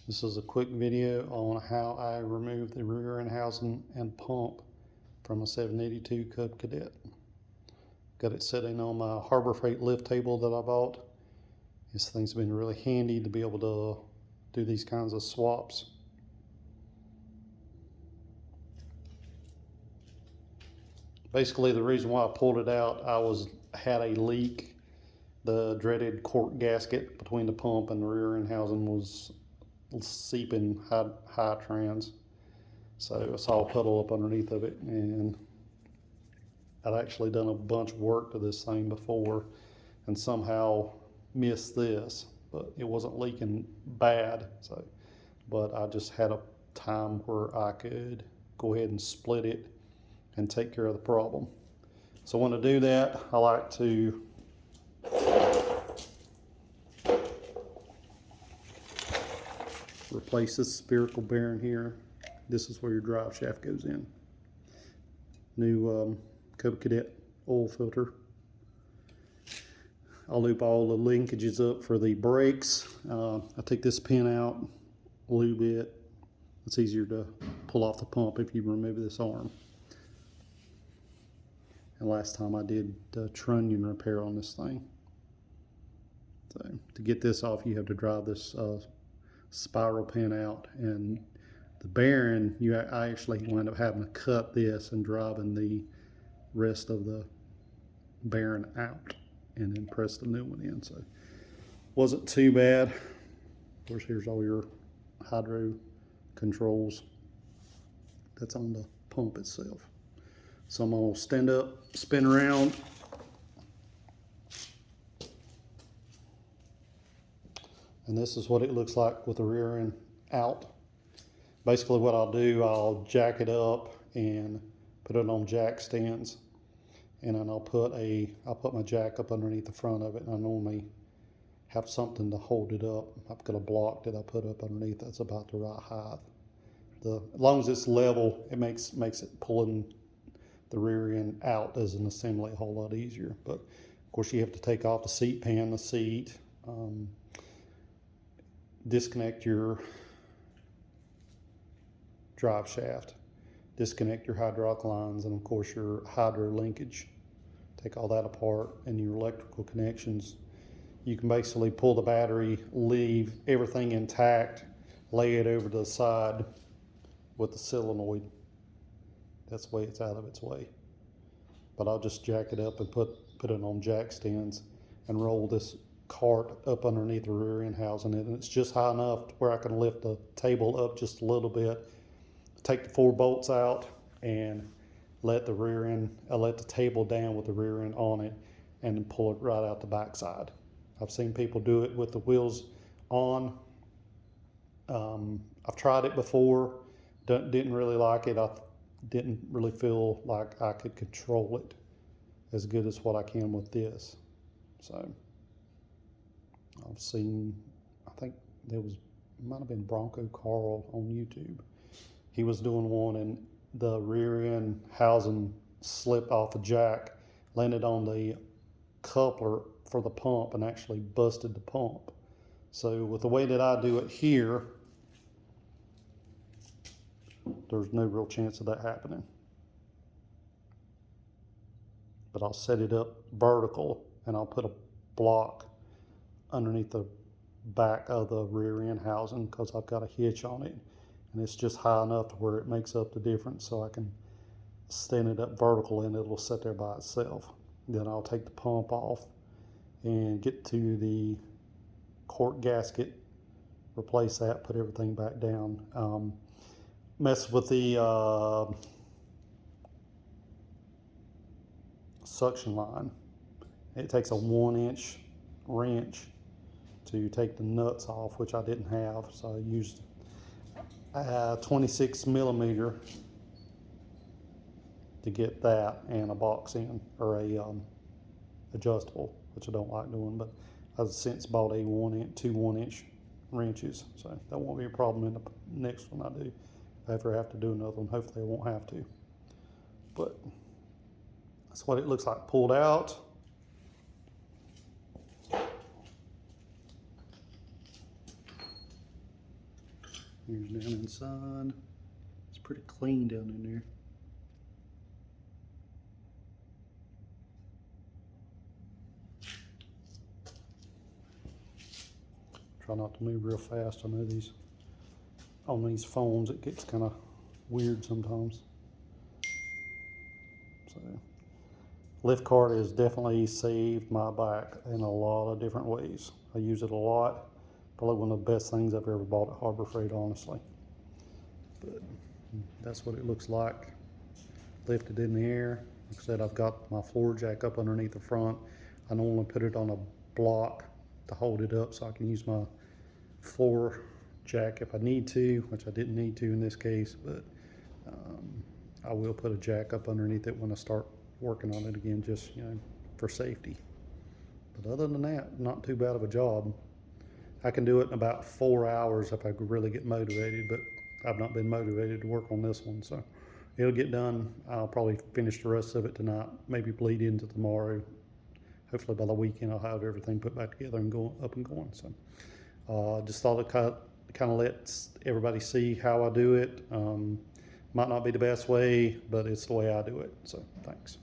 This is a quick video on how I removed the rear end housing and pump from a 782 Cub Cadet. Got it sitting on my Harbor Freight lift table that I bought. This thing's been really handy to be able to do these kinds of swaps. Basically, the reason why I pulled it out, I had a leak. The dreaded cork gasket between the pump and the rear end housing was seeping high trans, so I saw a puddle up underneath of it, and I'd actually done a bunch of work to this thing before and somehow missed this, but it wasn't leaking bad. But I just had a time where I could go ahead and split it and take care of the problem. So when I do that, I like to replace this spherical bearing here. This is where your drive shaft goes in. New Cub Cadet oil filter. I'll loop all the linkages up for the brakes. I take this pin out, lube it. It's easier to pull off the pump if you remove this arm. And last time I did trunnion repair on this thing. So to get this off, you have to drive this spiral pin out, and the bearing, I actually wind up having to cut this and driving the rest of the bearing out and then press the new one in. So wasn't too bad. Of course, here's all your hydro controls that's on the pump itself. So I'm gonna stand up, spin around, and this is what it looks like with the rear end out. Basically what I'll do, I'll jack it up and put it on jack stands, and then I'll put my jack up underneath the front of it, and I normally have something to hold it up. I've got a block that I put up underneath that's about the right height. As long as it's level, it makes it pulling the rear end out as an assembly a whole lot easier. But of course you have to take off the seat pan, the seat, disconnect your drive shaft, disconnect your hydraulic lines, and of course your hydro linkage. Take all that apart, and your electrical connections. You can basically pull the battery, leave everything intact, lay it over to the side with the solenoid. That's the way it's out of its way. But I'll just jack it up and put it on jack stands and roll this cart up underneath the rear end housing, and it's just high enough where I can lift the table up just a little bit, take the 4 bolts out, and let the table down with the rear end on it, and then pull it right out the backside. I've seen people do it with the wheels on. I've tried it before, didn't really like it. I didn't really feel like I could control it as good as what I can with this. So I've seen, I think might have been Bronco Carl on YouTube. He was doing one, and the rear end housing slipped off the jack, landed on the coupler for the pump, and actually busted the pump. So with the way that I do it here, there's no real chance of that happening. But I'll set it up vertical, and I'll put a block underneath the back of the rear end housing because I've got a hitch on it, and it's just high enough to where it makes up the difference, so I can stand it up vertical and it'll sit there by itself. Then I'll take the pump off and get to the cork gasket, replace that, put everything back down. Mess with the suction line. It takes a 1-inch wrench to take the nuts off, which I didn't have, so I used 26 millimeter to get that, and a box end, or a adjustable, which I don't like doing, but I've since bought a 2 1-inch wrenches, so that won't be a problem in the next one I do. If I ever have to do another one, hopefully I won't have to. But that's what it looks like pulled out. Here's down inside. It's pretty clean down in there. Try not to move real fast. I know these, on these phones, it gets kind of weird sometimes. So, lift cart has definitely saved my back in a lot of different ways. I use it a lot. Probably one of the best things I've ever bought at Harbor Freight, honestly. But that's what it looks like. Lifted in the air. Like I said, I've got my floor jack up underneath the front. I normally put it on a block to hold it up so I can use my floor jack if I need to, which I didn't need to in this case, but I will put a jack up underneath it when I start working on it again, just for safety. But other than that, not too bad of a job. I can do it in about 4 hours if I could really get motivated, but I've not been motivated to work on this one, so it'll get done. I'll probably finish the rest of it tonight, maybe bleed into tomorrow. Hopefully by the weekend I'll have everything put back together and up and going. So just thought it kind of let everybody see how I do it. Might not be the best way, but it's the way I do it. So thanks.